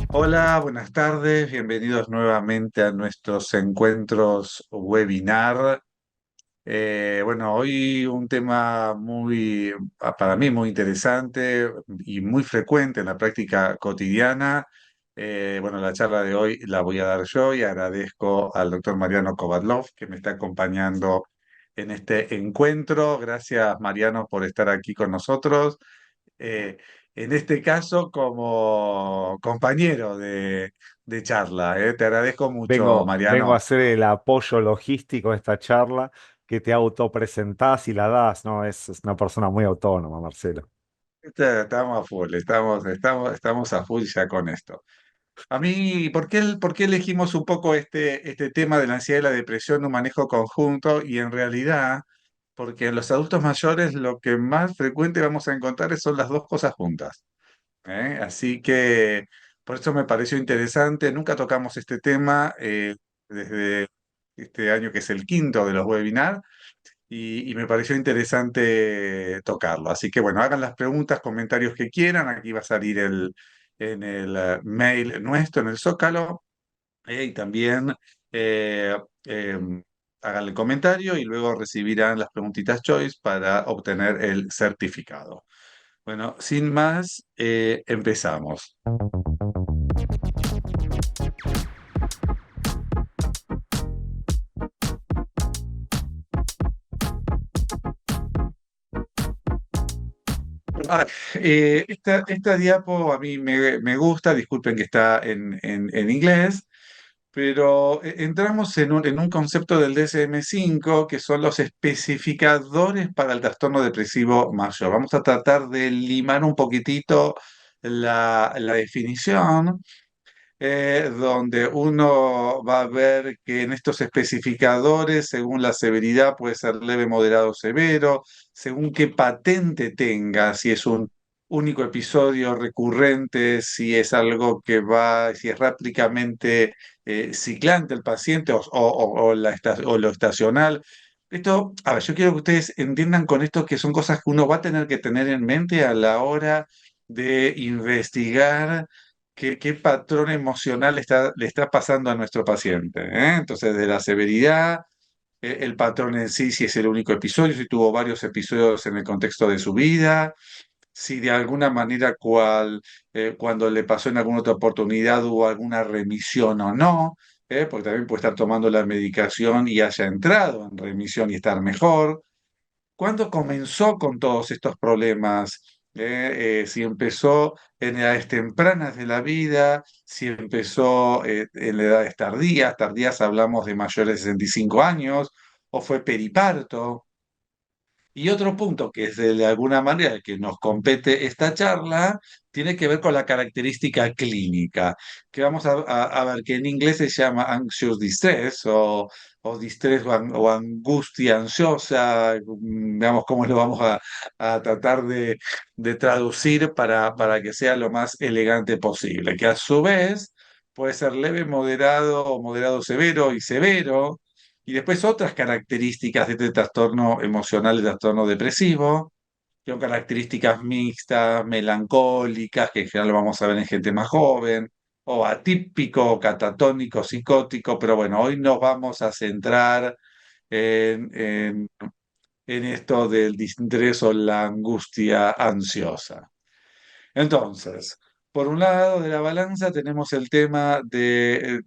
Hola, buenas tardes, bienvenidos nuevamente a nuestros encuentros webinar. Bueno, hoy un tema para mí muy interesante y muy frecuente en la práctica cotidiana. Bueno, la charla de hoy la voy a dar yo y agradezco al doctor Mariano Kovadlov que me está acompañando en este encuentro. Gracias, Mariano, por estar aquí con nosotros. eh, en este caso como compañero de charla. Te agradezco mucho, Vengo a Mariano. hacer el apoyo logístico a esta charla que te autopresentás y la das, ¿no? Es una persona muy autónoma, Marcelo. Estamos a full, estamos a full ya con esto. A mí, por qué elegimos un poco este tema de la ansiedad y la depresión, un manejo conjunto? Y en realidad, porque en los adultos mayores lo que más frecuente vamos a encontrar son las dos cosas juntas. Así que por eso me pareció interesante. Nunca tocamos este tema desde este año que es el quinto de los webinars y me pareció interesante tocarlo. Así que bueno, hagan las preguntas, comentarios que quieran. Aquí va a salir en el mail nuestro, en el Zócalo. Y también eh, eh, hagan el comentario y luego recibirán las preguntitas Choice para obtener el certificado. Bueno, sin más, empezamos. Esta diapo a mí me gusta, disculpen que está en inglés, pero entramos en un concepto del DSM-5 que son los especificadores para el trastorno depresivo mayor. Vamos a tratar de limar un poquitito la definición, donde uno va a ver que en estos especificadores, según la severidad, puede ser leve, moderado, severo, según qué patente tenga, si es un único episodio recurrente, si es algo que va, si es rápidamente ciclante el paciente o lo estacional. Esto, a ver, yo quiero que ustedes entiendan con esto que son cosas que uno va a tener que tener en mente a la hora de investigar qué patrón emocional le está pasando a nuestro paciente, ¿eh? Entonces, de la severidad, el patrón en sí, si es el único episodio, si tuvo varios episodios en el contexto de su vida, si de alguna manera cuando le pasó en alguna otra oportunidad hubo alguna remisión o no, porque también puede estar tomando la medicación y haya entrado en remisión y estar mejor. ¿Cuándo comenzó con todos estos problemas? Si empezó en edades tempranas de la vida, si empezó en edades tardías, tardías hablamos de mayores de 65 años, o fue periparto. Y otro punto que es de alguna manera el que nos compete esta charla, tiene que ver con la característica clínica, que vamos a ver que en inglés se llama anxious distress o distress o angustia ansiosa, veamos cómo lo vamos a tratar de traducir para que sea lo más elegante posible, que a su vez puede ser leve, moderado o moderado severo y severo y después otras características de este trastorno emocional, el trastorno depresivo, que son características mixtas, melancólicas, que en general lo vamos a ver en gente más joven, o atípico, catatónico, psicótico, pero bueno, hoy nos vamos a centrar en, en, en esto del distrés o la angustia ansiosa. Entonces, por un lado de la balanza tenemos el tema de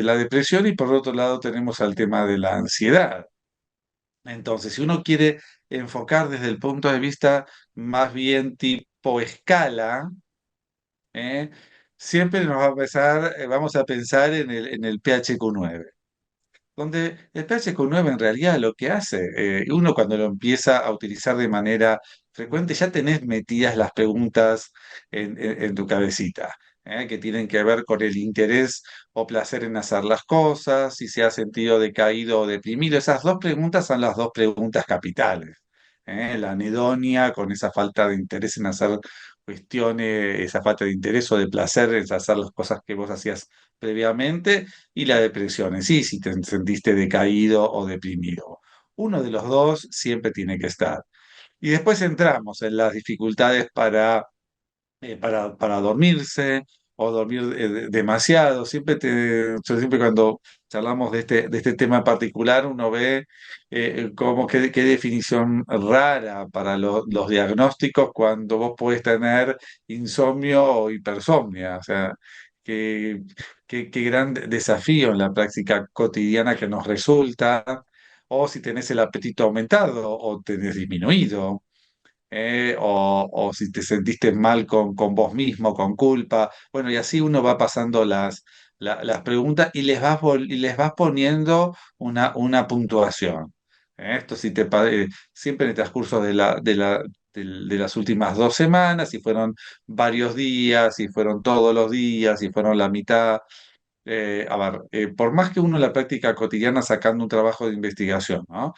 la depresión y por otro lado tenemos el tema de la ansiedad. Entonces, si uno quiere enfocar desde el punto de vista más bien tipo escala, ¿eh? Siempre nos va a empezar, vamos a pensar en el PHQ-9 donde el PHQ-9 en realidad lo que hace, uno cuando lo empieza a utilizar de manera frecuente, ya tenés metidas las preguntas en tu cabecita, que tienen que ver con el interés o placer en hacer las cosas, si se ha sentido decaído o deprimido. Esas dos preguntas son las dos preguntas capitales. La anedonia con esa falta de interés en hacer cuestiones, esa falta de interés o de placer en hacer las cosas que vos hacías previamente, y la depresión en sí, si te sentiste decaído o deprimido. Uno de los dos siempre tiene que estar. Y después entramos en las dificultades para dormirse o dormir demasiado. Yo siempre cuando charlamos de este tema en particular, uno ve como qué definición rara para los diagnósticos cuando vos podés tener insomnio o hipersomnia. O sea, qué, qué gran desafío en la práctica cotidiana que nos resulta, o si tenés el apetito aumentado o tenés disminuido, o si te sentiste mal con vos mismo, con culpa. Bueno, y así uno va pasando las preguntas y y les vas poniendo una puntuación. Esto si siempre en el transcurso de las últimas 2 semanas, si fueron varios días, si fueron todos los días, si fueron la mitad. A ver, por más que uno en la práctica cotidiana sacando un trabajo de investigación, ¿no?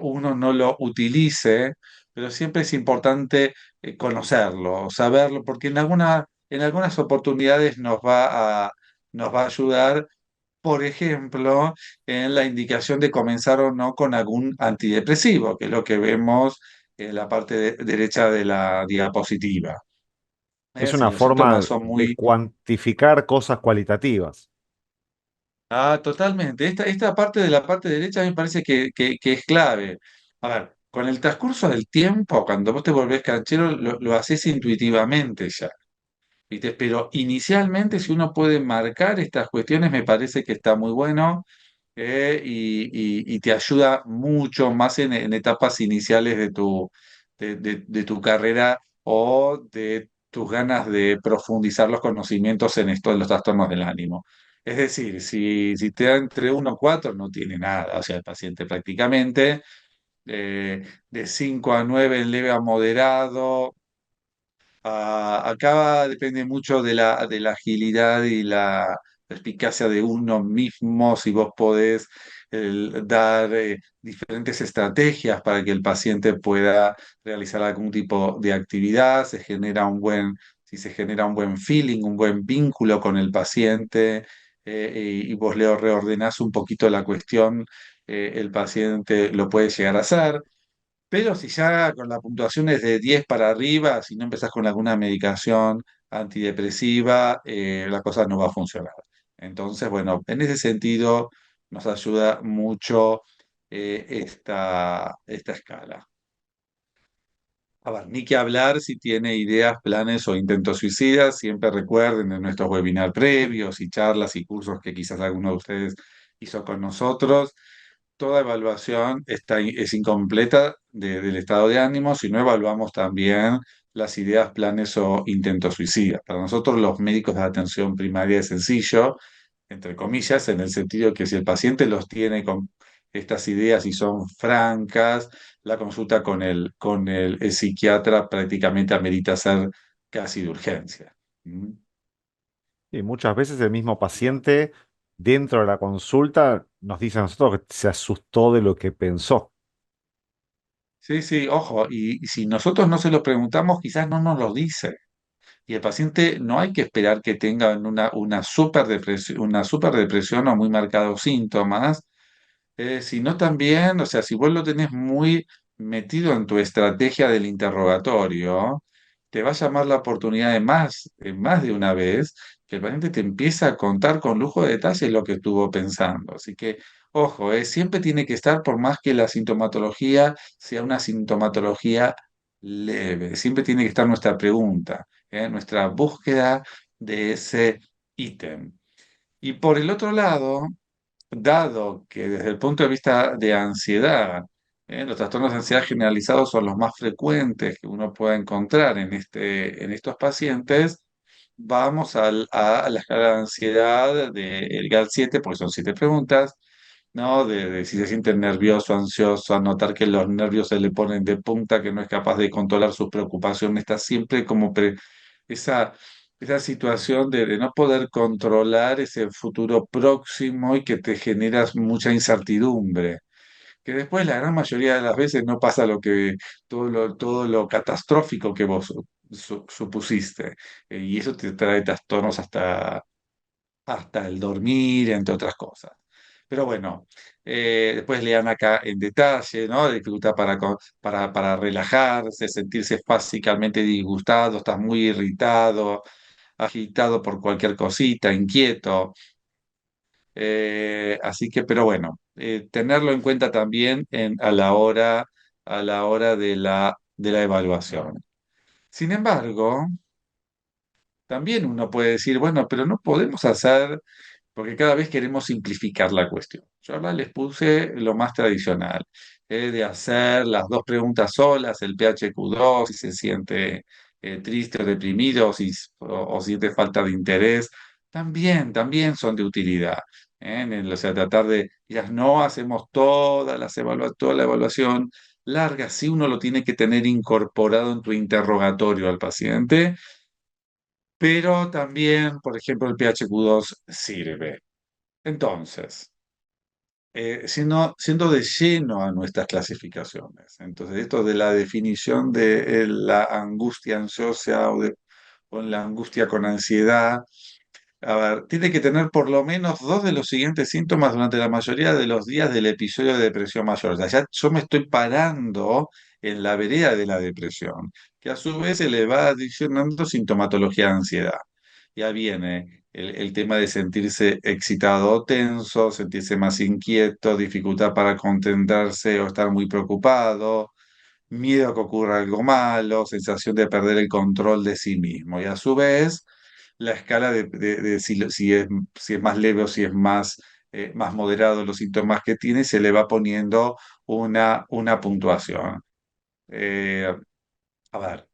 Uno no lo utilice, pero siempre es importante conocerlo, saberlo, porque en algunas oportunidades nos va a ayudar, por ejemplo, en la indicación de comenzar o no con algún antidepresivo, que es lo que vemos en la parte derecha de la diapositiva. Es Si una los síntomas forma son de muy... cuantificar cosas cualitativas. Totalmente. Esta parte de la parte derecha a mí me parece que es clave. A ver, con el transcurso del tiempo, cuando vos te volvés canchero, lo haces intuitivamente ya. ¿Viste? Pero inicialmente, si uno puede marcar estas cuestiones, me parece que está muy bueno, y te ayuda mucho más en etapas iniciales de tu carrera o de tus ganas de profundizar los conocimientos en esto de los trastornos del ánimo. Es decir, si te da entre 1 a 4, no tiene nada, o sea, el paciente prácticamente, de 5 a 9 en leve a moderado. Acá depende mucho de la agilidad y la eficacia de uno mismo, si vos podés dar diferentes estrategias para que el paciente pueda realizar algún tipo de actividad, si se genera un buen feeling, un buen vínculo con el paciente, y vos le reordenás un poquito la cuestión, el paciente lo puede llegar a hacer. Pero si ya con la puntuación es de 10 para arriba, si no empezás con alguna medicación antidepresiva, la cosa no va a funcionar. Entonces, bueno, en ese sentido nos ayuda mucho esta escala. A ver, ni que hablar si tiene ideas, planes o intentos suicidas. Siempre recuerden en nuestros webinars previos y charlas y cursos que quizás alguno de ustedes hizo con nosotros, toda evaluación es incompleta del estado de ánimo si no evaluamos también las ideas, planes o intentos suicidas. Para nosotros, los médicos de atención primaria, es sencillo, entre comillas, en el sentido que si el paciente los tiene con estas ideas y son francas, la consulta con el psiquiatra prácticamente amerita ser casi de urgencia. ¿Mm? Y muchas veces el mismo paciente dentro de la consulta nos dice a nosotros que se asustó de lo que pensó. Sí, sí, ojo, y si nosotros no se lo preguntamos, quizás no nos lo dice. Y el paciente no hay que esperar que tenga una superdepresión o muy marcados síntomas, sino también, o sea, si vos lo tenés muy metido en tu estrategia del interrogatorio, te va a llamar la oportunidad más de una vez, que el paciente te empieza a contar con lujo de detalles lo que estuvo pensando. Así que, ojo, siempre tiene que estar, por más que la sintomatología sea una sintomatología leve, siempre tiene que estar nuestra pregunta, nuestra búsqueda de ese ítem. Y por el otro lado, dado que desde el punto de vista de ansiedad, los trastornos de ansiedad generalizados son los más frecuentes que uno puede encontrar en estos pacientes, vamos a la escala de ansiedad del GAD-7, porque son 7 preguntas, ¿no? De si se siente nervioso, ansioso, a notar que los nervios se le ponen de punta, que no es capaz de controlar sus preocupaciones, está siempre como esa, esa situación de no poder controlar ese futuro próximo y que te generas mucha incertidumbre. que después la gran mayoría de las veces no pasa todo lo catastrófico que vos supusiste. Y eso te trae trastornos hasta el dormir, entre otras cosas. Pero bueno, después lean acá en detalle, ¿no? Dificultad para relajarse, sentirse básicamente disgustado, estás muy irritado, agitado por cualquier cosita, inquieto. Así que, pero bueno, tenerlo en cuenta también a la hora de la evaluación. Sin embargo, también uno puede decir, bueno, pero no podemos hacer, porque cada vez queremos simplificar la cuestión. Yo ahora les puse lo más tradicional, de hacer las dos preguntas solas, el PHQ2, si se siente triste o deprimido, o siente falta de interés, también son de utilidad. O sea, tratar de, ya no hacemos toda la evaluación larga, si uno lo tiene que tener incorporado en tu interrogatorio al paciente, pero también, por ejemplo, el PHQ2 sirve. Entonces, siendo de lleno a nuestras clasificaciones. Entonces, esto de la definición de la angustia ansiosa o la angustia con ansiedad, a ver, tiene que tener por lo menos dos de los siguientes síntomas durante la mayoría de los días del episodio de depresión mayor. O sea, ya yo me estoy parando en la vereda de la depresión, que a su vez se le va adicionando sintomatología de ansiedad. Ya viene el tema de sentirse excitado o tenso, sentirse más inquieto, dificultad para concentrarse o estar muy preocupado, miedo a que ocurra algo malo, sensación de perder el control de sí mismo. Y a su vez, la escala de si es más leve o si es más moderado los síntomas que tiene, se le va poniendo una puntuación. Eh, a ver,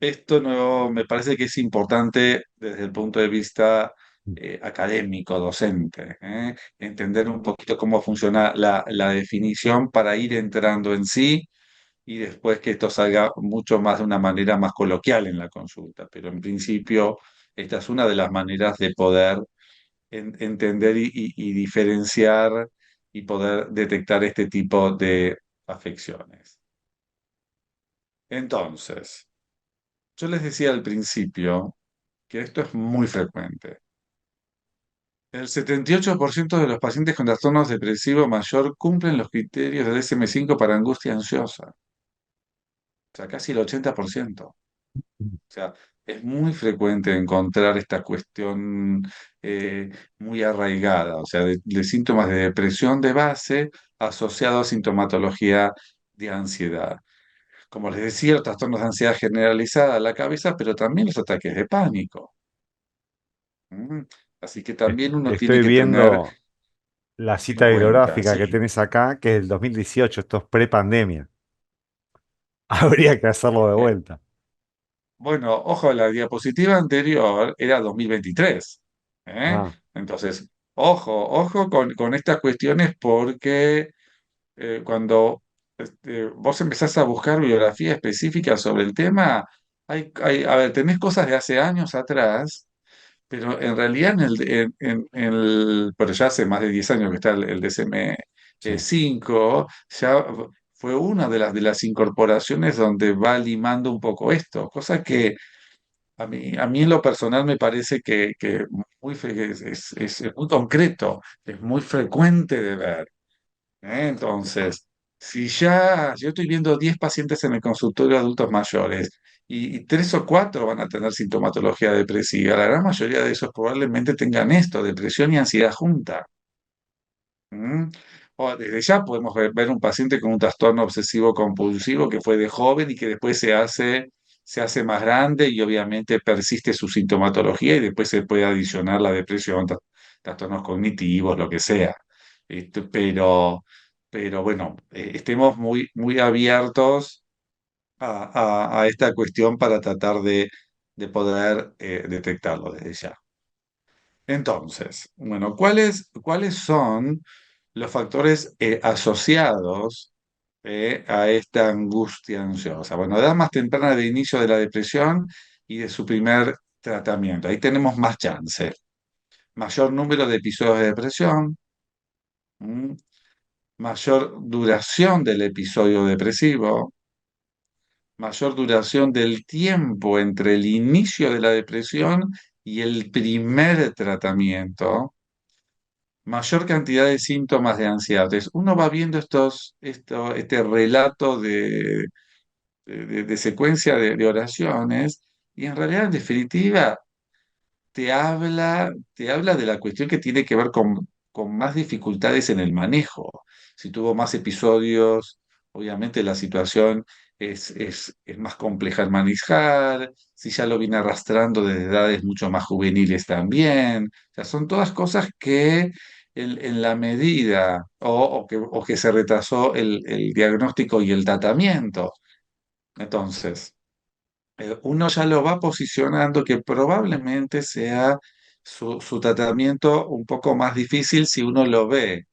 esto no, me parece que es importante desde el punto de vista académico, docente, entender un poquito cómo funciona la definición para ir entrando en sí y después que esto salga mucho más de una manera más coloquial en la consulta. Pero en principio, esta es una de las maneras de poder entender y diferenciar y poder detectar este tipo de afecciones. Entonces, yo les decía al principio que esto es muy frecuente. El 78% de los pacientes con trastornos depresivos mayor cumplen los criterios del DSM-5 para angustia ansiosa, o sea, casi el 80%. O sea, es muy frecuente encontrar esta cuestión eh, muy arraigada, o sea, de síntomas de depresión de base asociados a sintomatología de ansiedad. Como les decía, los trastornos de ansiedad generalizada a la cabeza, pero también los ataques de pánico. ¿Mm? Así que también uno tiene Estoy que tener viendo la en cita cuenta, bibliográfica que sí. tenés acá, que es del 2018, esto es pre-pandemia. Habría que hacerlo de Eh, vuelta. bueno, ojo, la diapositiva anterior era 2023. ¿eh? Ah, Entonces, ojo con estas cuestiones porque cuando vos empezás a buscar bibliografía específica sobre el tema, a ver, tenés cosas de hace años atrás, pero en realidad pero ya hace más de 10 años que está el sí. DSM-5, ya fue una de las incorporaciones donde va limando un poco esto, cosa que a mí en lo personal me parece que es muy concreto, es muy frecuente de ver. Entonces, si yo estoy viendo 10 pacientes en el consultorio de adultos mayores y 3 o 4 van a tener sintomatología depresiva, la gran mayoría de esos probablemente tengan esto, depresión y ansiedad junta. ¿Mm? O desde ya podemos ver un paciente con un trastorno obsesivo compulsivo que fue de joven y que después se hace más grande y obviamente persiste su sintomatología y después se puede adicionar la depresión, trastornos cognitivos, lo que sea. Pero bueno, estemos muy abiertos a esta cuestión para tratar de poder detectarlo desde ya. Entonces, bueno, ¿cuáles son los factores asociados a esta angustia ansiosa? Bueno, edad más temprana de inicio de la depresión y de su primer tratamiento. Ahí tenemos más chance. Mayor número de episodios de depresión, ¿m? mayor duración del episodio depresivo, mayor duración del tiempo entre el inicio de la depresión y el primer tratamiento, mayor cantidad de síntomas de ansiedad. Entonces, uno va viendo este relato de secuencia de oraciones y en realidad, en definitiva, te habla de la cuestión que tiene que ver con más dificultades en el manejo. Si tuvo más episodios, obviamente la situación es más compleja al manejar, si ya lo viene arrastrando desde edades mucho más juveniles también. O sea, son todas cosas que en la medida o que se retrasó el diagnóstico y el tratamiento. Entonces, uno ya lo va posicionando que probablemente sea su tratamiento un poco más difícil si uno lo ve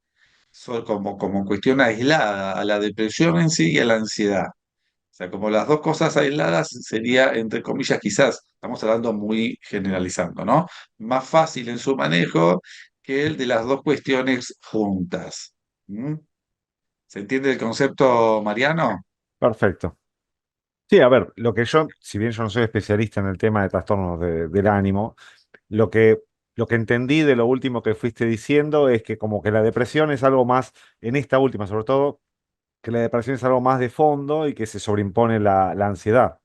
como cuestión aislada a la depresión en sí y a la ansiedad. O sea, como las dos cosas aisladas sería, entre comillas, quizás, estamos hablando muy generalizando, ¿no? Más fácil en su manejo que el de las dos cuestiones juntas. ¿Mm? ¿Se entiende el concepto, Mariano? Perfecto. Sí, a ver, lo que yo, si bien yo no soy especialista en el tema de trastornos del ánimo, lo que, lo que entendí de lo último que fuiste diciendo es que como que la depresión es algo más, en esta última sobre todo, que la depresión es algo más de fondo y que se sobreimpone la ansiedad,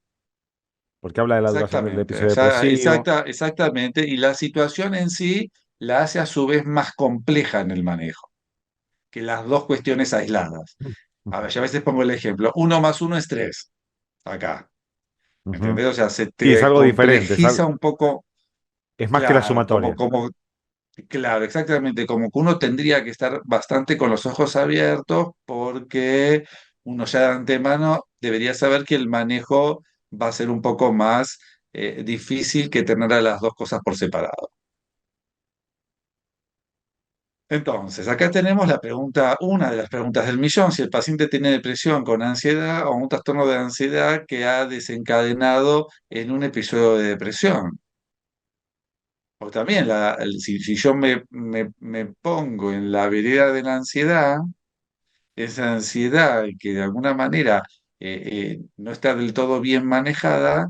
porque habla de la duración del Exactamente, episodio depresivo. exactamente. Y la situación en sí la hace a su vez más compleja en el manejo que las dos cuestiones aisladas. A ver, yo a veces pongo el ejemplo, uno más uno es tres, acá. ¿Me Ujú. entendés? O sea, se Sí, es te algo diferente, complejiza un poco, es más que la claro, sumatoria. claro, exactamente, como que uno tendría que estar bastante con los ojos abiertos porque uno ya de antemano debería saber que el manejo va a ser un poco más difícil que tener a las dos cosas por separado. Entonces, acá tenemos la pregunta, una de las preguntas del millón, si el paciente tiene depresión con ansiedad o un trastorno de ansiedad que ha desencadenado en un episodio de depresión. O también, si yo me pongo en la vereda de la ansiedad, esa ansiedad que de alguna manera no está del todo bien manejada,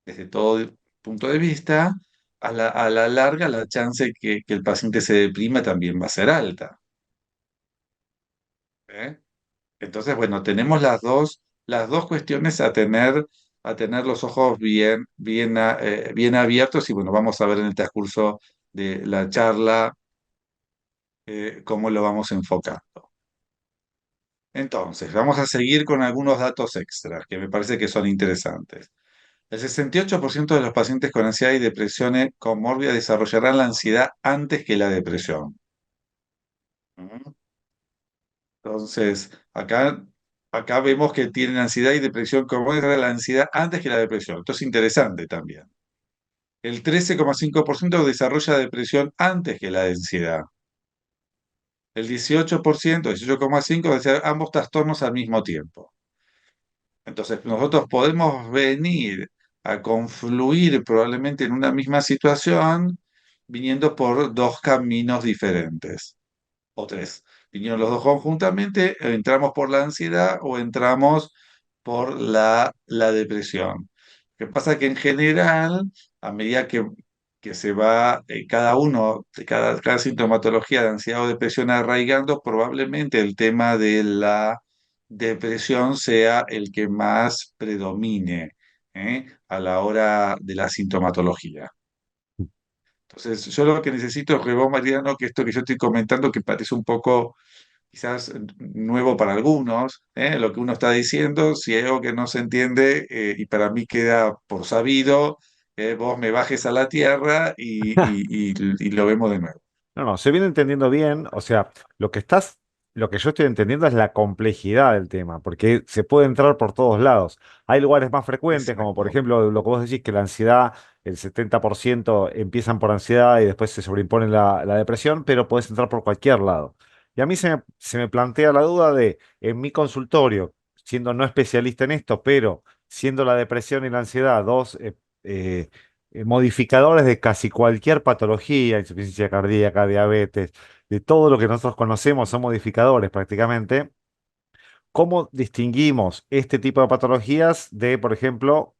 desde todo punto de vista, a la larga la chance que el paciente se deprima también va a ser alta. ¿Eh? Entonces, bueno, tenemos las dos cuestiones a tener los ojos bien abiertos y bueno, vamos a ver en el transcurso de la charla cómo lo vamos enfocando. Entonces, vamos a seguir con algunos datos extras que me parece que son interesantes. El 68% de los pacientes con ansiedad y depresión comórbida desarrollarán la ansiedad antes que la depresión. ¿Mm? Entonces, acá vemos que tienen ansiedad y depresión comórbida la ansiedad antes que la depresión. Esto es interesante también. El 13,5% desarrolla depresión antes que la ansiedad. El 18,5% desarrolla ambos trastornos al mismo tiempo. Entonces, nosotros podemos venir a confluir probablemente en una misma situación viniendo por dos caminos diferentes, o tres. Vinieron los dos conjuntamente, entramos por la ansiedad o entramos por la depresión. Lo que pasa que en general, a medida que se va cada sintomatología de ansiedad o depresión arraigando, probablemente el tema de la depresión sea el que más predomine, a la hora de la sintomatología. Entonces, yo lo que necesito es que vos, Mariano, que esto que yo estoy comentando, que parece un poco quizás nuevo para algunos, lo que uno está diciendo, si hay algo que no se entiende y para mí queda por sabido, vos me bajes a la tierra y lo vemos de nuevo. No, no, se viene entendiendo bien, o sea, lo que yo estoy entendiendo es la complejidad del tema, porque se puede entrar por todos lados. Hay lugares más frecuentes, como por Exacto. ejemplo lo que vos decís, que la ansiedad, el 70% empiezan por ansiedad y después se sobreimpone la depresión, pero podés entrar por cualquier lado. Y a mí se me plantea la duda de, en mi consultorio, siendo no especialista en esto, pero siendo la depresión y la ansiedad dos modificadores de casi cualquier patología, insuficiencia cardíaca, diabetes, de todo lo que nosotros conocemos, son modificadores prácticamente. ¿Cómo distinguimos este tipo de patologías de, por ejemplo,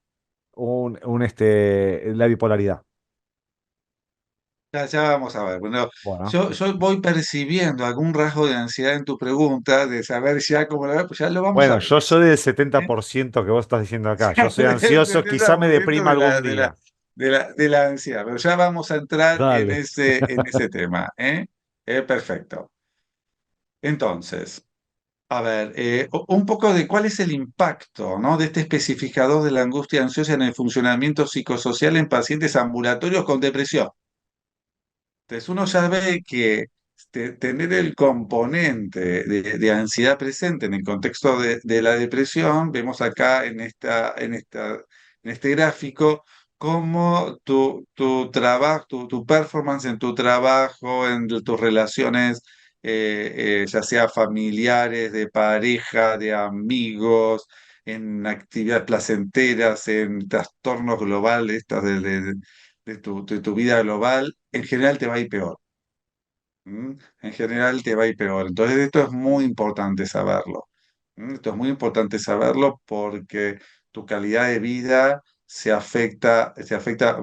la bipolaridad? Ya vamos a ver. Bueno, Bueno, yo voy percibiendo algún rasgo de ansiedad en tu pregunta, de saber ya cómo lo ves, pues ya lo vamos a bueno, ver yo eso. soy del setenta ¿Eh? por ciento que vos estás diciendo acá. Yo soy El ansioso, quizá me 70% deprima algún día. de la ansiedad, pero ya vamos a entrar Dale. en ese tema, ¿eh? Perfecto. Entonces, a ver, un poco de cuál es el impacto, ¿no? De este especificador de la angustia ansiosa en el funcionamiento psicosocial en pacientes ambulatorios con depresión. Entonces uno ya ve que tener el componente de ansiedad presente en el contexto de la depresión, vemos acá en este gráfico cómo tu trabajo, tu performance en tu trabajo, en tus relaciones, ya sea familiares, de pareja, de amigos, en actividades placenteras, en trastornos globales, estas de tu vida global, en general te va a ir peor. ¿M? En general te va a ir peor. Entonces esto es muy importante saberlo. ¿M? Esto es muy importante saberlo porque tu calidad de vida se afecta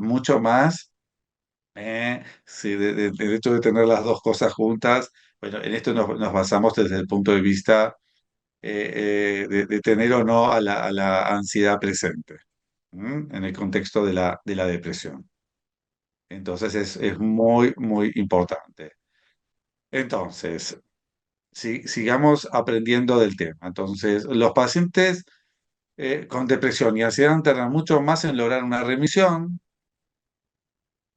mucho más. Sí, del hecho de tener las dos cosas juntas. Bueno, en esto nos basamos desde el punto de vista de tener o no a la ansiedad presente. En el contexto de la depresión. Entonces es muy, muy importante. Entonces, sigamos aprendiendo del tema. Entonces, los pacientes con depresión y ansiedad tardan mucho más en lograr una remisión.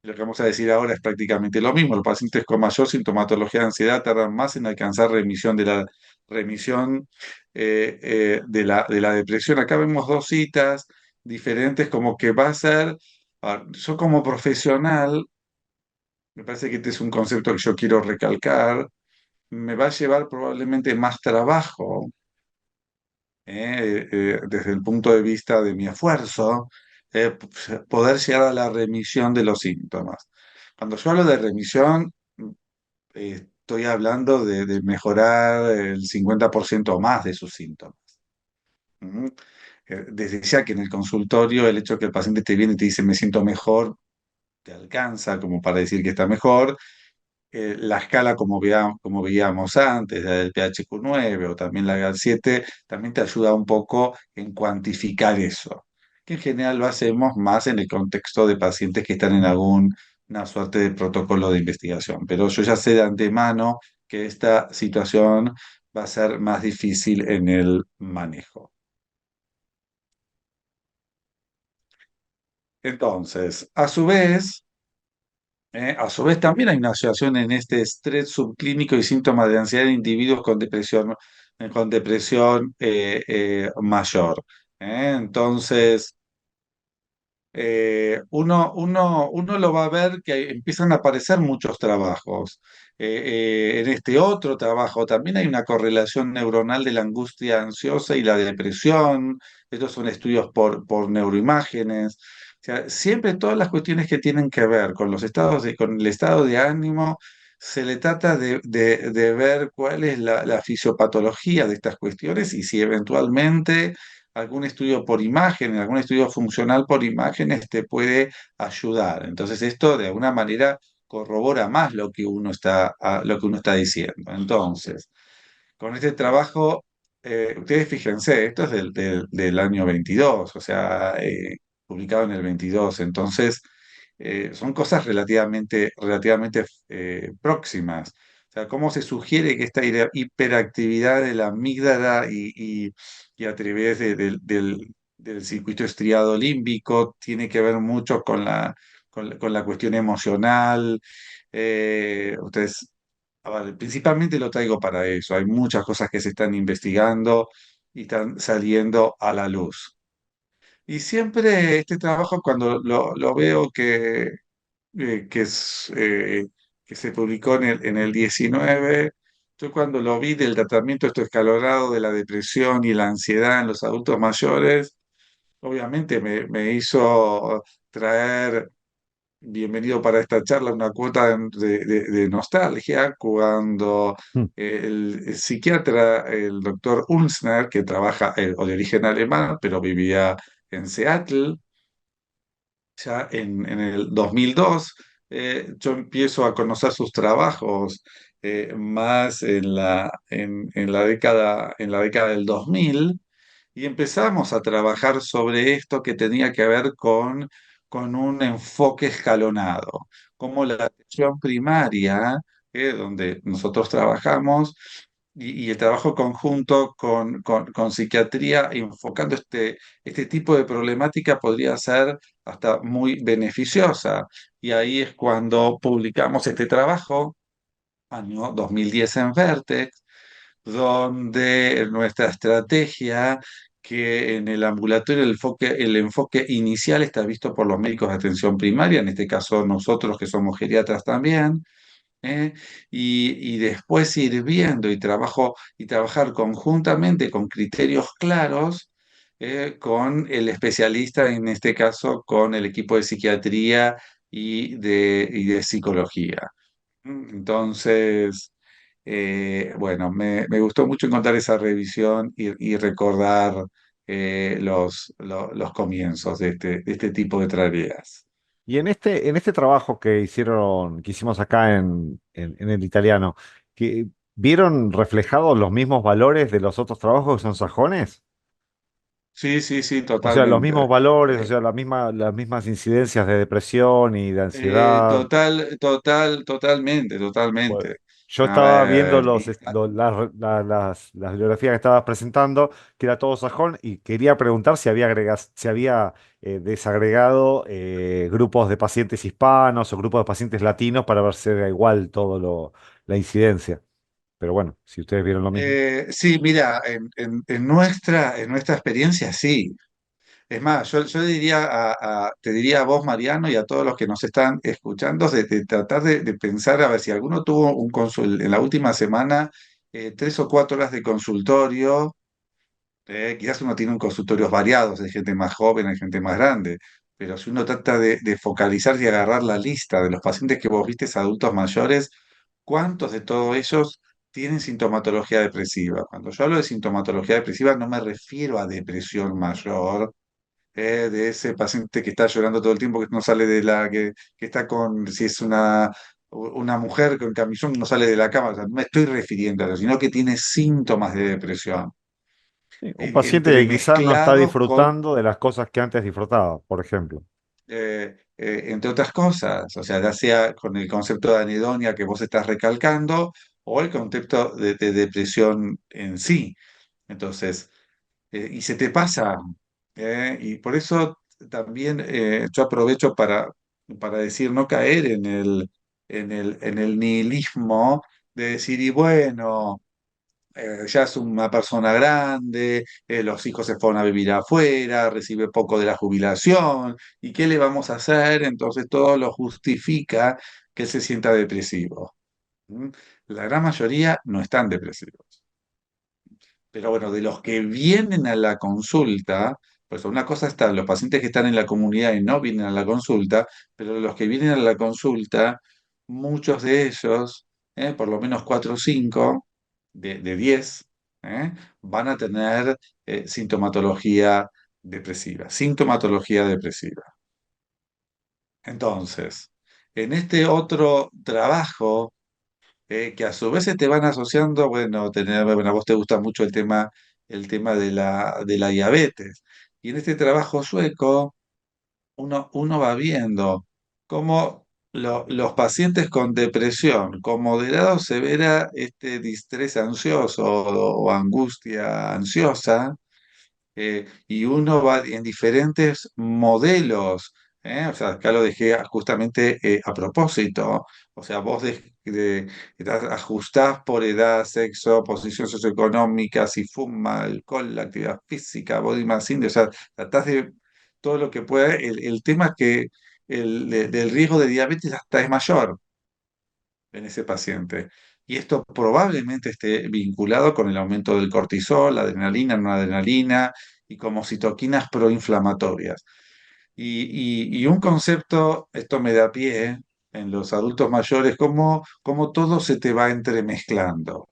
Lo que vamos a decir ahora es prácticamente lo mismo. Los pacientes con mayor sintomatología de ansiedad tardan más en alcanzar remisión de la depresión. Acá vemos dos citas diferentes, como que va a ser, yo como profesional, me parece que este es un concepto que yo quiero recalcar, me va a llevar probablemente más trabajo desde el punto de vista de mi esfuerzo, poder llegar a la remisión de los síntomas. Cuando yo hablo de remisión, estoy hablando de mejorar el 50% o más de sus síntomas. ¿Mm? Desde ya que en el consultorio el hecho de que el paciente te viene y te dice me siento mejor, te alcanza como para decir que está mejor. La escala, como veíamos antes, la del PHQ-9 o también la GAD-7, también te ayuda un poco en cuantificar eso, que en general lo hacemos más en el contexto de pacientes que están en alguna suerte de protocolo de investigación. Pero yo ya sé de antemano que esta situación va a ser más difícil en el manejo. Entonces, a su vez, también hay una asociación en este estrés subclínico y síntomas de ansiedad en individuos con depresión mayor. Entonces, uno lo va a ver que empiezan a aparecer muchos trabajos. En este otro trabajo también hay una correlación neuronal de la angustia ansiosa y la depresión. Estos son estudios por neuroimágenes. O sea, siempre todas las cuestiones que tienen que ver con con el estado de ánimo, se le trata de ver cuál es la fisiopatología de estas cuestiones y si eventualmente algún estudio por imagen, algún estudio funcional por imágenes te puede ayudar. Entonces esto de alguna manera corrobora más lo que uno está diciendo. Entonces, con este trabajo, ustedes fíjense, esto es del año 22, o sea, publicado en el 22, entonces son cosas relativamente próximas. O sea, cómo se sugiere que esta hiperactividad de la amígdala y a través del circuito estriado límbico tiene que ver mucho con la cuestión emocional. Ustedes a ver, principalmente lo traigo para eso. Hay muchas cosas que se están investigando y están saliendo a la luz. Y siempre este trabajo, cuando lo veo eh, que, es, eh, que se publicó en el 19, yo cuando lo vi del tratamiento esto escalonado de la depresión y la ansiedad en los adultos mayores, obviamente me hizo traer bienvenido para esta charla, una cuota de nostalgia, cuando Mm. el psiquiatra, el doctor Ulsner, que trabaja, o de origen alemán, pero vivía en Seattle, ya en el 2002, yo empiezo a conocer sus trabajos más en la década del 2000, y empezamos a trabajar sobre esto que tenía que ver con un enfoque escalonado, como la atención primaria, donde nosotros trabajamos, y el trabajo conjunto con psiquiatría, enfocando este tipo de problemática, podría ser hasta muy beneficiosa. Y ahí es cuando publicamos este trabajo, año 2010 en Vertex, donde nuestra estrategia, que en el ambulatorio el enfoque inicial está visto por los médicos de atención primaria, en este caso nosotros que somos geriatras también, ¿eh? Y después ir viendo y trabajar conjuntamente con criterios claros, con el especialista, en este caso con el equipo de psiquiatría y de psicología. Entonces, bueno, me gustó mucho encontrar esa revisión y recordar los comienzos de este tipo de tareas. Y en este trabajo que hicimos acá en el italiano, ¿vieron reflejados los mismos valores de los otros trabajos que son sajones? Sí, sí, sí, O sea, los mismos totalmente. valores, o Eh, sea, las mismas incidencias de depresión y de ansiedad. Totalmente, Bueno, totalmente. yo A estaba viendo ver, las bibliografías que estabas presentando, que era todo sajón, y quería preguntar si había desagregado grupos de pacientes hispanos o grupos de pacientes latinos para ver si era igual la incidencia. Pero bueno, si ustedes vieron lo mismo. sí, mira, en nuestra experiencia sí. Es más, yo diría te diría a vos, Mariano, y a todos los que nos están escuchando, de tratar de pensar a ver si alguno tuvo en la última semana 3 o 4 horas de consultorio. Quizás uno tiene un consultorios variados, hay gente más joven, hay gente más grande, pero si uno trata de focalizar y agarrar la lista de los pacientes que vos viste, adultos mayores, ¿cuántos de todos ellos tienen sintomatología depresiva? Cuando yo hablo de sintomatología depresiva, no me refiero a depresión mayor, de ese paciente que está llorando todo el tiempo, que no sale que está con, si es una mujer con camisón, no sale de la cama. O sea, no me estoy refiriendo a eso, sino que tiene síntomas de depresión, Sí, un paciente que quizás no está entremezclados con, disfrutando de las cosas que antes disfrutaba, por ejemplo. entre otras cosas, o sea, ya sea con el concepto de anedonia que vos estás recalcando, o el concepto de depresión en sí. Entonces, y se te pasa. Y por eso también yo aprovecho para decir, no caer en el nihilismo de decir, y bueno, ya es una persona grande, los hijos se fueron a vivir afuera, recibe poco de la jubilación, ¿y qué le vamos a hacer? Entonces todo lo justifica que él se sienta depresivo. ¿Mm? La gran mayoría no están depresivos. Pero bueno, de los que vienen a la consulta, pues una cosa están los pacientes que están en la comunidad y no vienen a la consulta, pero de los que vienen a la consulta, muchos de ellos, por lo menos 4 o 5 de 10, van a tener sintomatología depresiva, sintomatología depresiva. Entonces, en este otro trabajo, que a su vez se te van asociando, bueno, a vos te gusta mucho el tema de la diabetes. Y en este trabajo sueco, uno va viendo cómo los pacientes con depresión, con moderado o severa distrés ansioso o angustia ansiosa, y uno va en diferentes modelos, o sea, acá lo dejé justamente a propósito, o sea, vos ajustás por edad, sexo, posición socioeconómica, si fuma, alcohol, la actividad física, body mass index, o sea, tratás de todo lo que pueda. El tema es que del riesgo de diabetes hasta es mayor en ese paciente. Y esto probablemente esté vinculado con el aumento del cortisol, la adrenalina, noradrenalina y como citoquinas proinflamatorias. Y un concepto, esto me da pie en los adultos mayores, cómo todo se te va entremezclando.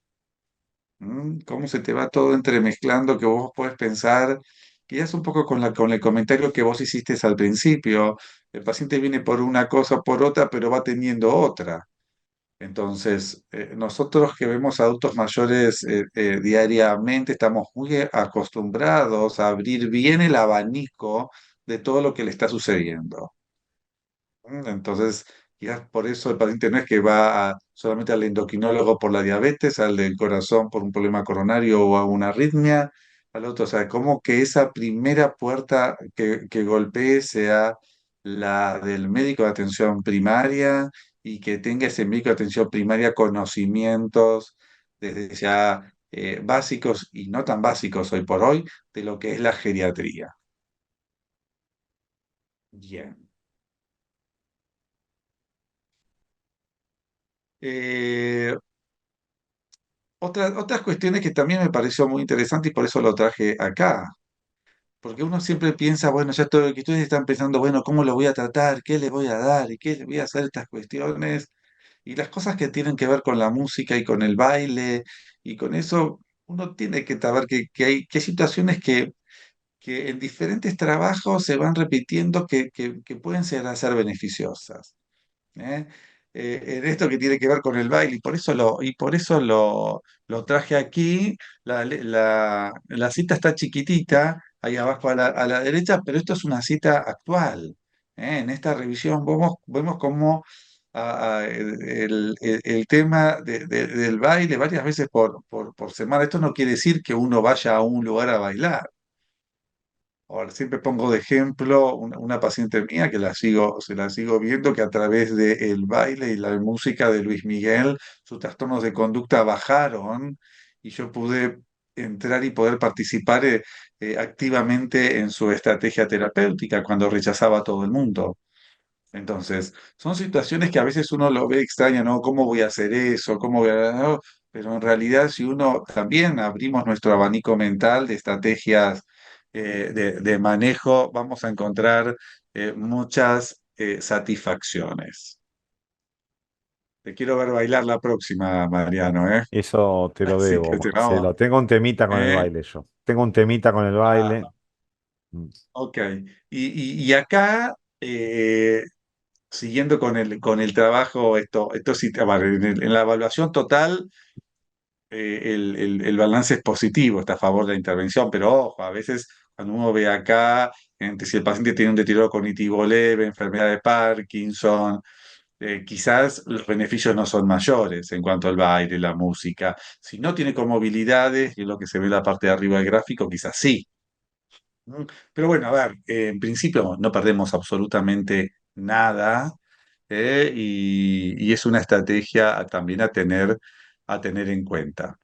Cómo se te va todo entremezclando, que vos podés pensar, quizás un poco con el comentario que vos hiciste al principio, el paciente viene por una cosa, por otra, pero va teniendo otra. Entonces, nosotros que vemos adultos mayores diariamente, estamos muy acostumbrados a abrir bien el abanico de todo lo que le está sucediendo. Entonces, quizás por eso el paciente no es que solamente al endocrinólogo por la diabetes, al del corazón por un problema coronario o a una arritmia, al otro. O sea, como que esa primera puerta que golpee sea la del médico de atención primaria y que tenga ese médico de atención primaria conocimientos desde ya básicos y no tan básicos hoy por hoy de lo que es la geriatría. Bien. Eh, otras cuestiones que también me pareció muy interesante y por eso lo traje acá, porque uno siempre piensa, bueno, ya todo lo que ustedes están pensando, bueno, ¿cómo lo voy a tratar? ¿Qué le voy a dar? ¿Y qué le voy a hacer estas cuestiones? Y las cosas que tienen que ver con la música y con el baile y con eso, uno tiene que saber que hay situaciones que en diferentes trabajos se van repitiendo que pueden ser a ser beneficiosas. ¿eh? En esto que tiene que ver con el baile, y por eso lo traje aquí. La cita está chiquitita, ahí abajo a la derecha, pero esto es una cita actual. En esta revisión vemos cómo el tema del baile varias veces por semana. Esto no quiere decir que uno vaya a un lugar a bailar. Ahora, siempre pongo de ejemplo una paciente mía que se la sigo viendo, que a través del baile y la música de Luis Miguel, sus trastornos de conducta bajaron y yo pude entrar y poder participar activamente en su estrategia terapéutica cuando rechazaba a todo el mundo. Entonces, son situaciones que a veces uno lo ve extraño, ¿no? ¿Cómo voy a hacer eso? ¿Cómo voy a...? ¿no? Pero en realidad, si uno también abrimos nuestro abanico mental de estrategias de manejo, vamos a encontrar muchas satisfacciones. Te quiero ver bailar la próxima, Mariano, ¿eh? Eso te lo Así que debo, no, Marcelo. Tengo un temita con el ¿eh? baile yo. Tengo un temita con el baile. Ah, Mm. ok. Y acá, siguiendo con el trabajo, esto sí, a ver, en la evaluación total, el balance es positivo, está a favor de la intervención, pero ojo, a veces cuando uno ve acá, si el paciente tiene un deterioro cognitivo leve, enfermedad de Parkinson, quizás los beneficios no son mayores en cuanto al baile, la música. Si no tiene comorbilidades, y es lo que se ve en la parte de arriba del gráfico, quizás sí. Pero bueno, a ver, en principio no perdemos absolutamente nada, y es una estrategia también a tener en cuenta.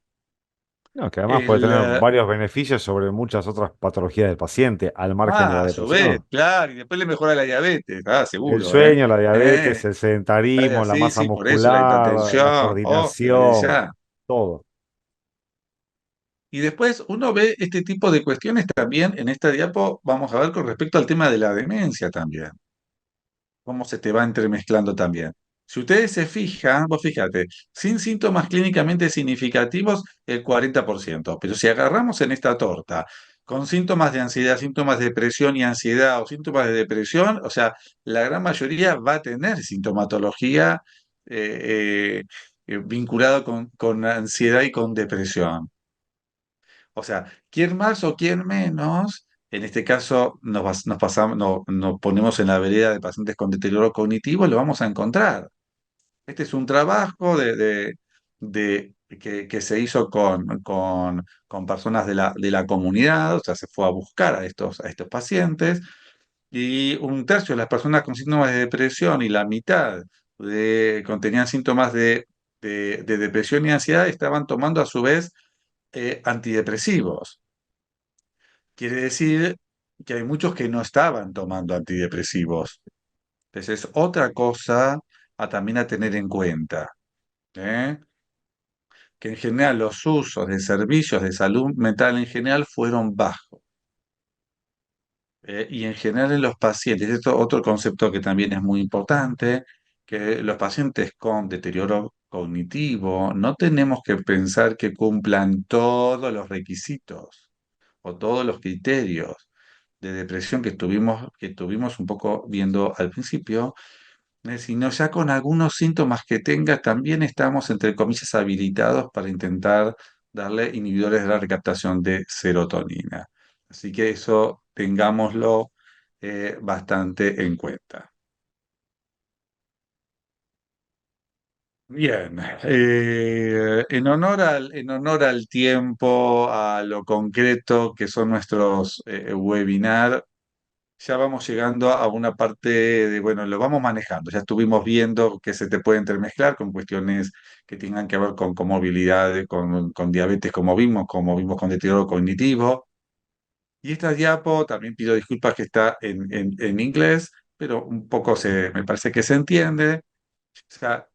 No, que además puede El, tener eh, varios beneficios sobre muchas otras patologías del paciente, al margen de la a su vez, depresión. claro, y después le mejora la diabetes, El seguro, ¿eh? sueño, la ¿Eh? diabetes, el sedentarismo, la Sí, masa sí, por eso, la muscular, la hipertensión, desde coordinación, ya. todo. Y después uno ve este tipo de cuestiones también en esta diapo, vamos a ver con respecto al tema de la demencia también. Cómo se te va entremezclando también. Si ustedes se fijan, vos fíjate, sin síntomas clínicamente significativos, el 40%. Pero si agarramos en esta torta con síntomas de ansiedad, síntomas de depresión y ansiedad o síntomas de depresión, o sea, la gran mayoría va a tener sintomatología vinculada con ansiedad y con depresión. O sea, quién más o quién menos, en este caso nos pasamos, nos ponemos en la vereda de pacientes con deterioro cognitivo, lo vamos a encontrar. Este es un trabajo que se hizo con personas de la comunidad, o sea, se fue a buscar a estos pacientes, y un tercio de las personas con síntomas de depresión y la mitad tenían síntomas de depresión y ansiedad estaban tomando a su vez antidepresivos. Quiere decir que hay muchos que no estaban tomando antidepresivos. Entonces es otra cosa también a tener en cuenta, ¿eh? Que en general los usos de servicios de salud mental en general fueron bajos. Y en general en los pacientes, esto otro concepto que también es muy importante, que los pacientes con deterioro cognitivo no tenemos que pensar que cumplan todos los requisitos o todos los criterios de depresión que tuvimos un poco viendo al principio, sino ya con algunos síntomas que tenga, también estamos, entre comillas, habilitados para intentar darle inhibidores de la recaptación de serotonina. Así que eso tengámoslo bastante en cuenta. Bien, en honor al tiempo, a lo concreto que son nuestros webinar, ya vamos llegando a una parte de, bueno, lo vamos manejando. Ya estuvimos viendo que se te puede entremezclar con cuestiones que tengan que ver con comorbilidades, con diabetes, como vimos con deterioro cognitivo. Y esta diapo, también pido disculpas que está en inglés, pero un poco me parece que se entiende. O sea,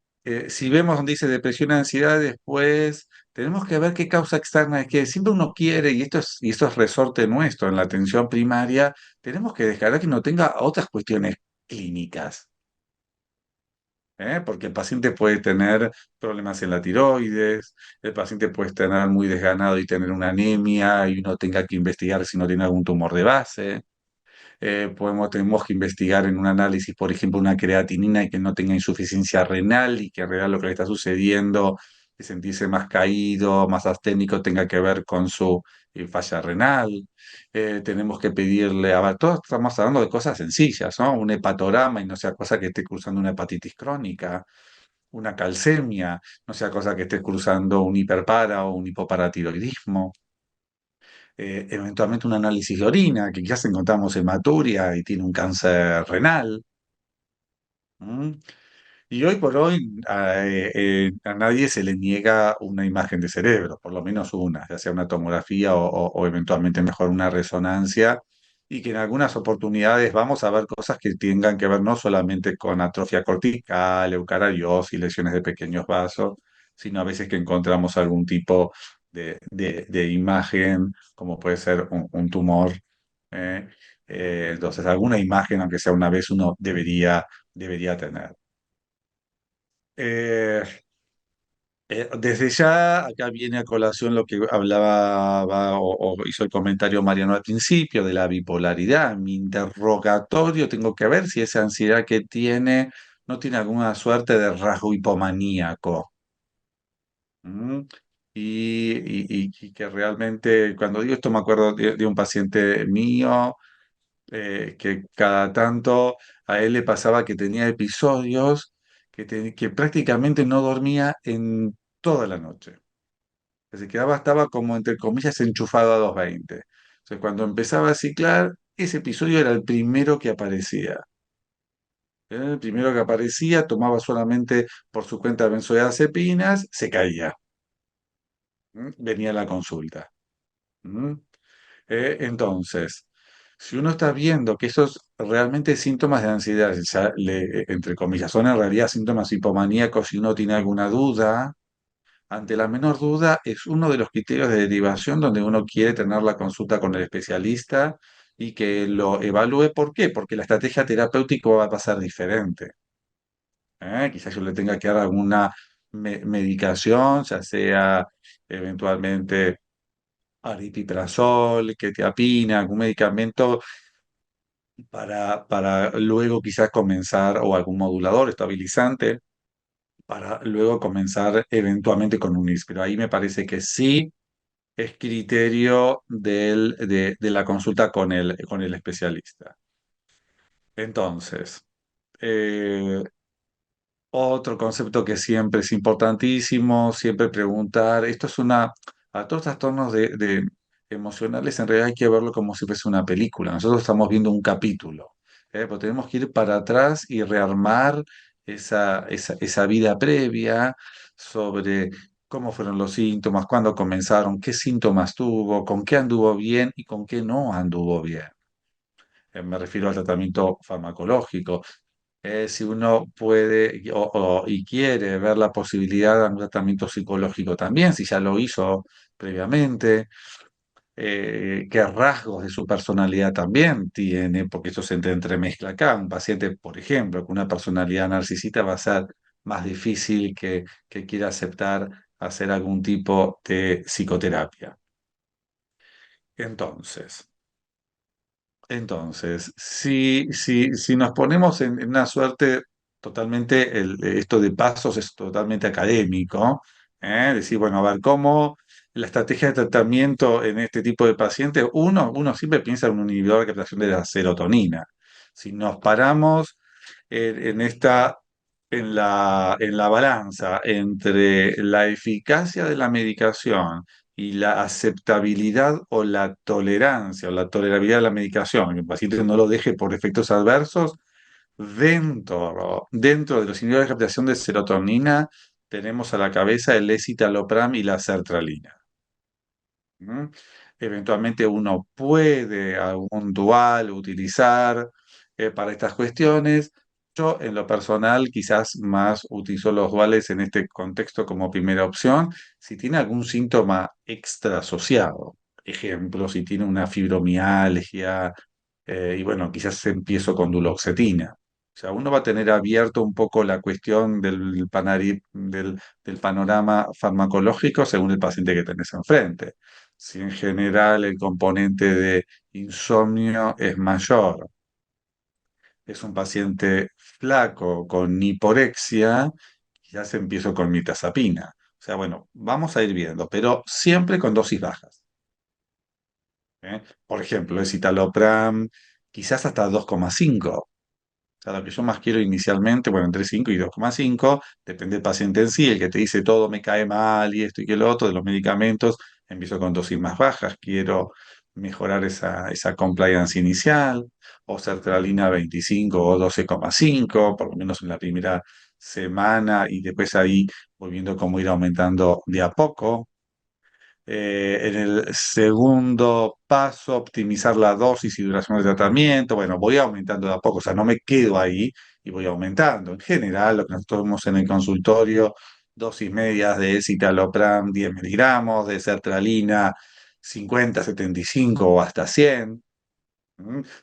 si vemos donde dice depresión y ansiedad, después tenemos que ver qué causa externa es que siempre uno quiere, y esto es resorte nuestro en la atención primaria, tenemos que dejar que no tenga otras cuestiones clínicas. Porque el paciente puede tener problemas en la tiroides, el paciente puede estar muy desganado y tener una anemia y uno tenga que investigar si no tiene algún tumor de base. Tenemos que investigar en un análisis, por ejemplo, una creatinina y que no tenga insuficiencia renal y que en realidad lo que le está sucediendo es sentirse más caído, más asténico, tenga que ver con su falla renal. Tenemos que pedirle, a ver, todos estamos hablando de cosas sencillas, ¿no? Un hepatograma y no sea cosa que esté cruzando una hepatitis crónica, una calcemia, no sea cosa que esté cruzando un hiperpara o un hipoparatiroidismo, eventualmente un análisis de orina, que quizás encontramos hematuria y tiene un cáncer renal. ¿M? Y hoy por hoy a nadie se le niega una imagen de cerebro, por lo menos una, ya sea una tomografía o eventualmente mejor una resonancia, y que en algunas oportunidades vamos a ver cosas que tengan que ver no solamente con atrofia cortical, eucarariosis, lesiones de pequeños vasos, sino a veces que encontramos algún tipo de imagen, como puede ser un tumor. ¿eh? Entonces, alguna imagen, aunque sea una vez, uno debería tener. Eh, Desde ya, acá viene a colación lo que hablaba o hizo el comentario Mariano al principio de la bipolaridad. Mi interrogatorio, tengo que ver si esa ansiedad que tiene no tiene alguna suerte de rasgo hipomaníaco. ¿Mm? Y que realmente, cuando digo esto, me acuerdo de un paciente mío que cada tanto a él le pasaba que tenía episodios que prácticamente no dormía en toda la noche. Que se quedaba, estaba como entre comillas enchufado a 220. Entonces, cuando empezaba a ciclar, ese episodio era el primero que aparecía. Era el primero que aparecía, tomaba solamente por su cuenta benzodiazepinas, se caía. Venía a la consulta. ¿Mm? Entonces, si uno está viendo que esos realmente síntomas de ansiedad, ya entre comillas, son en realidad síntomas hipomaníacos y uno tiene alguna duda, ante la menor duda es uno de los criterios de derivación donde uno quiere tener la consulta con el especialista y que lo evalúe. ¿Por qué? Porque la estrategia terapéutica va a pasar diferente. Quizás yo le tenga que dar alguna medicación, ya sea eventualmente aripiprazol, quetiapina, algún medicamento para luego quizás comenzar, o algún modulador estabilizante, para luego comenzar eventualmente con un IS. Pero ahí me parece que sí es criterio de la consulta con el especialista. Entonces, eh, otro concepto que siempre es importantísimo, siempre preguntar, a todos trastornos emocionales en realidad hay que verlo como si fuese una película. Nosotros estamos viendo un capítulo, pero tenemos que ir para atrás y rearmar esa vida previa sobre cómo fueron los síntomas, cuándo comenzaron, qué síntomas tuvo, con qué anduvo bien y con qué no anduvo bien. Me refiero al tratamiento farmacológico. Si uno puede y quiere ver la posibilidad de un tratamiento psicológico también, si ya lo hizo previamente. qué rasgos de su personalidad también tiene, porque eso se entremezcla acá. Un paciente, por ejemplo, con una personalidad narcisista va a ser más difícil que quiera aceptar hacer algún tipo de psicoterapia. Entonces, si nos ponemos en una suerte totalmente, esto de pasos es totalmente académico, ¿eh? Decir, bueno, a ver, ¿cómo la estrategia de tratamiento en este tipo de pacientes? Uno siempre piensa en un inhibidor de captación de la serotonina. Si nos paramos en en la balanza entre la eficacia de la medicación y la aceptabilidad o la tolerancia o la tolerabilidad de la medicación, que el paciente no lo deje por efectos adversos, dentro de los inhibidores de captación de serotonina tenemos a la cabeza el escitalopram y la sertralina. ¿Mm? Eventualmente uno puede algún dual utilizar para estas cuestiones. Yo en lo personal quizás más utilizo los duales en este contexto como primera opción si tiene algún síntoma extra asociado. Ejemplo, si tiene una fibromialgia, y bueno, quizás empiezo con duloxetina. O sea, uno va a tener abierto un poco la cuestión del panorama farmacológico según el paciente que tenés enfrente. Si en general el componente de insomnio es mayor, es un paciente flaco con hiporexia, quizás empiezo con mitazapina. O sea, bueno, vamos a ir viendo, pero siempre con dosis bajas. ¿Eh? Por ejemplo, el citalopram, quizás hasta 2,5. O sea, lo que yo más quiero inicialmente, bueno, entre 5 y 2,5, depende del paciente en sí, el que te dice todo me cae mal y esto y que lo otro, de los medicamentos, empiezo con dosis más bajas, quiero mejorar esa compliance inicial, o sertralina 25 o 12,5, por lo menos en la primera semana, y después ahí voy viendo cómo ir aumentando de a poco. En el segundo paso, optimizar la dosis y duración del tratamiento. Bueno, voy aumentando de a poco, o sea, no me quedo ahí y voy aumentando. En general, lo que nosotros vemos en el consultorio, dosis medias de citalopram 10 miligramos, de sertralina 50, 75 o hasta 100.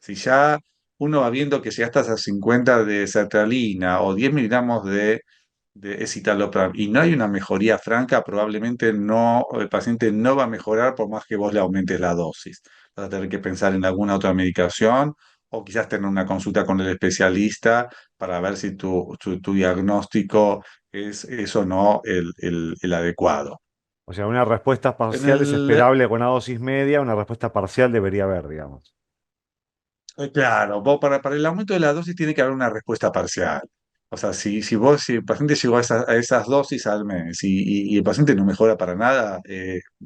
Si ya uno va viendo que si ya estás a 50 de sertralina o 10 miligramos de escitalopram y no hay una mejoría franca, probablemente no, el paciente no va a mejorar por más que vos le aumentes la dosis. Vas a tener que pensar en alguna otra medicación o quizás tener una consulta con el especialista para ver si tu diagnóstico es o no el adecuado. O sea, una respuesta En parcial es el, esperable con una dosis media, una respuesta parcial debería haber, digamos. claro, para el aumento de la dosis tiene que haber una respuesta parcial. O sea, si el paciente llegó a esas dosis al mes y el paciente no mejora para nada,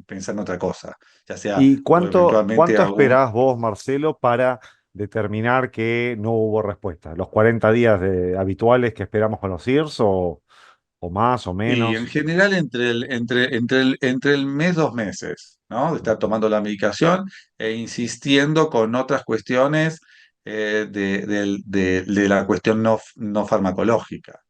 pensá en otra cosa, ya sea ¿Y o eventualmente cuánto algún. esperás vos, Marcelo, para determinar que no hubo respuesta? ¿Los 40 días habituales que esperamos con los IRS o más o Y en menos? general entre el mes, 2 meses, ¿no? De estar tomando la medicación e insistiendo con otras cuestiones de la cuestión no farmacológica.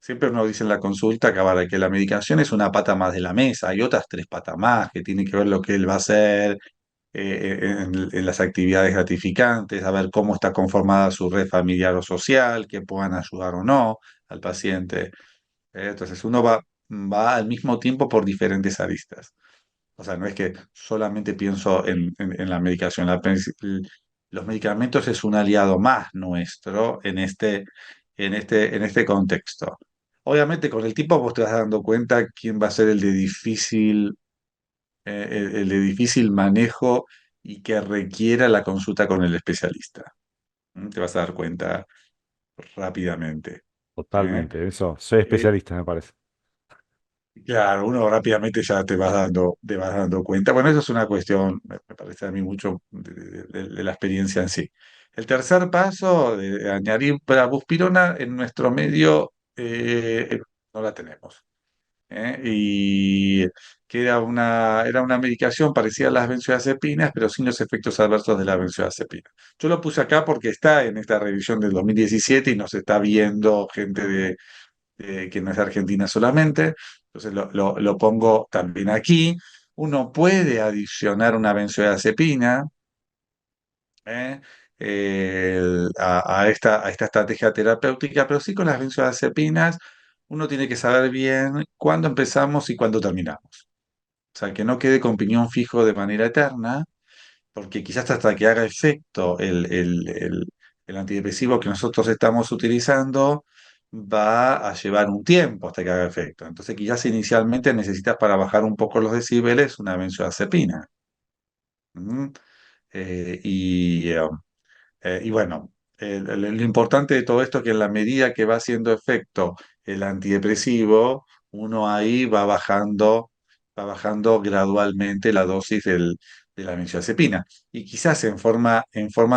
Siempre uno dice en la consulta que, a ver, que la medicación es una pata más de la mesa, hay otras tres patas más que tienen que ver lo que él va a hacer en las actividades gratificantes, a ver cómo está conformada su red familiar o social, que puedan ayudar o no al paciente. Entonces uno va al mismo tiempo por diferentes aristas. O sea, no es que solamente pienso en la medicación. Los medicamentos es un aliado más nuestro en este contexto. Obviamente, con el tiempo vos te vas dando cuenta quién va a ser el de difícil manejo y que requiera la consulta con el especialista. Te vas a dar cuenta rápidamente. ¿Eh? Totalmente, eso. Soy Eh, especialista, me parece. Claro, uno rápidamente ya te vas dando cuenta. Bueno, eso es una cuestión, me parece a mí mucho de la experiencia en sí. El tercer paso de añadir buspirona en nuestro medio no la tenemos. Y que era una medicación parecida a las benzodiazepinas, pero sin los efectos adversos de la benzodiazepina. Yo lo puse acá porque está en esta revisión del 2017 y nos está viendo gente que no es de Argentina solamente, entonces lo pongo también aquí. Uno puede adicionar una benzodiazepina, ¿eh? A esta estrategia terapéutica, pero sí con las benzodiazepinas uno tiene que saber bien cuándo empezamos y cuándo terminamos. O sea, que no quede con piñón fijo de manera eterna, porque quizás hasta que haga efecto el antidepresivo que nosotros estamos utilizando, va a llevar un tiempo hasta que haga efecto. Entonces, quizás inicialmente necesitas para bajar un poco los decibeles una benzodiazepina. ¿Mm? Y bueno, lo importante de todo esto es que en la medida que va haciendo efecto el antidepresivo, uno ahí va bajando gradualmente la dosis de la benzodiazepina. Y quizás en forma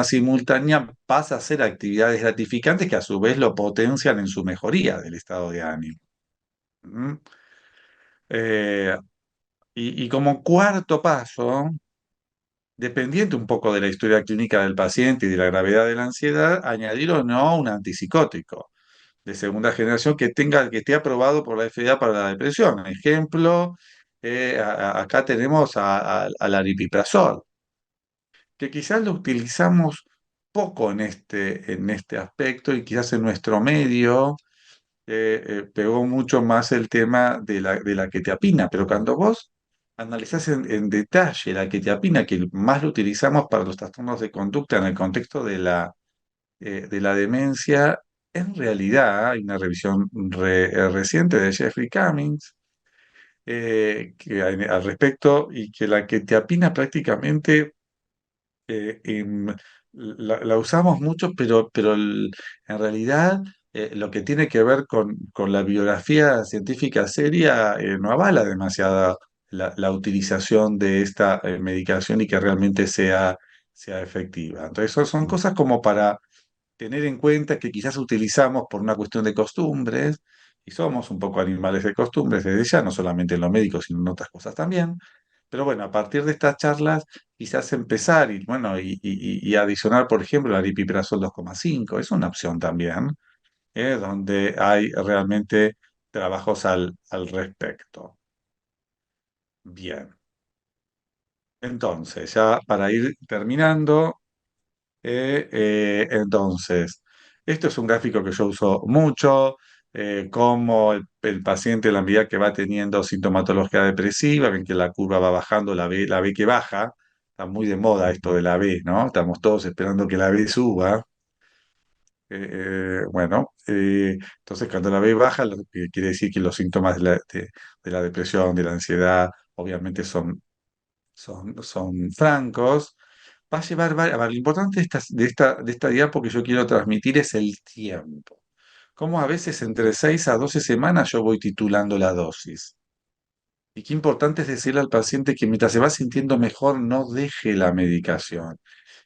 simultánea pasa a hacer actividades gratificantes que a su vez lo potencian en su mejoría del estado de ánimo. ¿Mm? Eh, y como cuarto paso, dependiente un poco de la historia clínica del paciente y de la gravedad de la ansiedad, añadir o no un antipsicótico de segunda generación que esté aprobado por la FDA para la depresión. Ejemplo, acá tenemos al aripiprazol, que quizás lo utilizamos poco en este aspecto y quizás en nuestro medio pegó mucho más el tema de la quetiapina, pero cuando vos analizás en detalle la quetiapina, que más lo utilizamos para los trastornos de conducta en el contexto de la demencia, en realidad hay una revisión reciente de Jeffrey Cummings al respecto y que la quetiapina prácticamente la usamos mucho, en realidad lo que tiene que ver con la biografía científica seria no avala demasiada la utilización de esta medicación y que realmente sea efectiva. Entonces, son cosas como para tener en cuenta que quizás utilizamos por una cuestión de costumbres, y somos un poco animales de costumbres desde ya, no solamente en lo médico, sino en otras cosas también. Pero bueno, a partir de estas charlas, quizás empezar y, bueno, y adicionar, por ejemplo, el aripiprazol 2,5 es una opción también, donde hay realmente trabajos al respecto. Bien, entonces, ya para ir terminando, entonces, esto es un gráfico que yo uso mucho, como el paciente, en la medida que va teniendo sintomatología depresiva, ven que la curva va bajando, la B que baja, está muy de moda esto de la B, ¿no? Estamos todos esperando que la B suba. Entonces cuando la B baja, lo que quiere decir que los síntomas de la depresión, de la ansiedad, obviamente son francos. Va a llevar, a ver, lo importante de esta diapo que yo quiero transmitir es el tiempo. Cómo a veces entre 6 a 12 semanas yo voy titulando la dosis. Y qué importante es decirle al paciente que mientras se va sintiendo mejor no deje la medicación.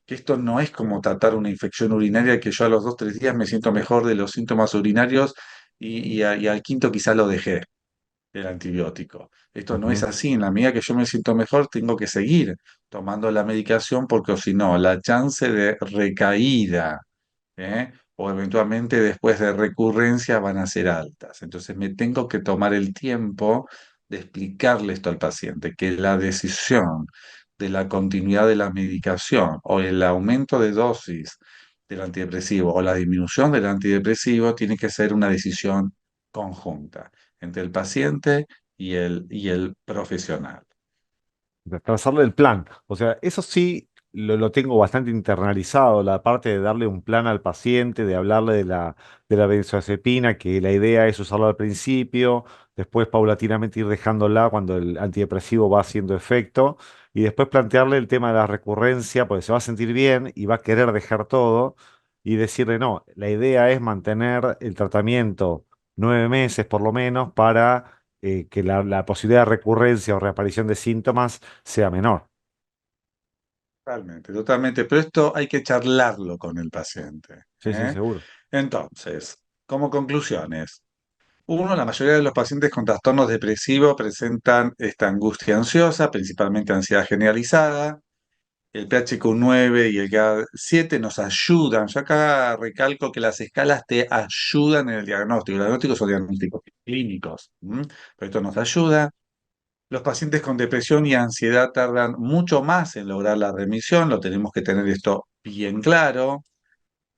Que esto no es como tratar una infección urinaria que yo a los 2, 3 días me siento mejor de los síntomas urinarios y al quinto quizá lo dejé el antibiótico. Esto no es Ujú. así. En la medida que yo me siento mejor, tengo que seguir tomando la medicación porque o si no, la chance de recaída, o eventualmente después de recurrencia van a ser altas. Entonces me tengo que tomar el tiempo de explicarle esto al paciente, que la decisión de la continuidad de la medicación o el aumento de dosis del antidepresivo o la disminución del antidepresivo tiene que ser una decisión conjunta entre el paciente y el profesional. De trazarle el plan. O sea, eso sí lo tengo bastante internalizado, la parte de darle un plan al paciente, de hablarle de la benzodiazepina, que la idea es usarlo al principio, después paulatinamente ir dejándola cuando el antidepresivo va haciendo efecto, y después plantearle el tema de la recurrencia, porque se va a sentir bien y va a querer dejar todo, y decirle, no, la idea es mantener el tratamiento 9 meses por lo menos para que la posibilidad de recurrencia o reaparición de síntomas sea menor. Totalmente, totalmente. Pero esto hay que charlarlo con el paciente. Sí, sí, seguro. Entonces, como conclusiones. Uno, la mayoría de los pacientes con trastornos depresivos presentan esta angustia ansiosa, principalmente ansiedad generalizada. El PHQ-9 y el GAD-7 nos ayudan. Yo acá recalco que las escalas te ayudan en el diagnóstico. Los diagnósticos son diagnósticos clínicos, ¿m? Pero esto nos ayuda. Los pacientes con depresión y ansiedad tardan mucho más en lograr la remisión, lo tenemos que tener esto bien claro.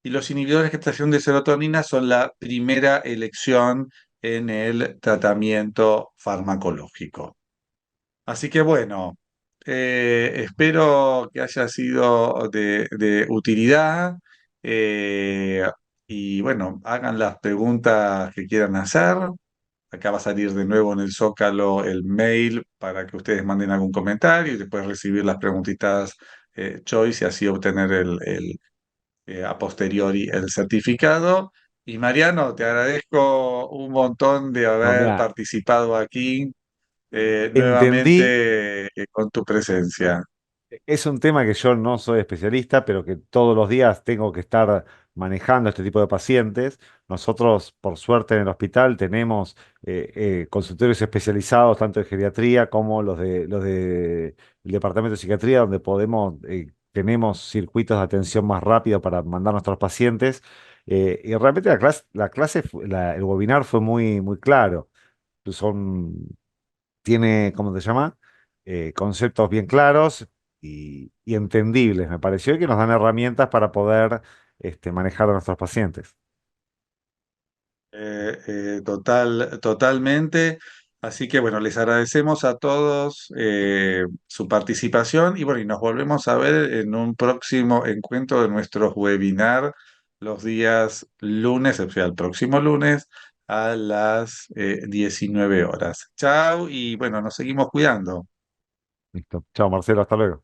Y los inhibidores de estación de serotonina son la primera elección en el tratamiento farmacológico. Así que bueno, espero que haya sido de utilidad, eh, y bueno, hagan las preguntas que quieran hacer. Acá va a salir de nuevo en el Zócalo el mail para que ustedes manden algún comentario y después recibir las preguntitas choice y así obtener a posteriori el certificado. Y Mariano, te agradezco un montón de No, haber mira, participado aquí entendí. nuevamente con tu presencia. Es un tema que yo no soy especialista, pero que todos los días tengo que estar manejando este tipo de pacientes. Nosotros, por suerte, en el hospital tenemos consultorios especializados, tanto de geriatría como los de el departamento de psiquiatría, donde tenemos circuitos de atención más rápido para mandar a nuestros pacientes. Y realmente el webinar fue muy, muy claro. Son tiene, ¿cómo se llama? Conceptos bien claros y entendibles, me pareció, y que nos dan herramientas para poder manejar a nuestros pacientes. Totalmente. Así que bueno, les agradecemos a todos su participación y bueno, y nos volvemos a ver en un próximo encuentro de nuestros webinar los días lunes, o sea, el próximo lunes a las 19 horas. Chao y bueno, nos seguimos cuidando. Listo. Chao, Marcelo, hasta luego.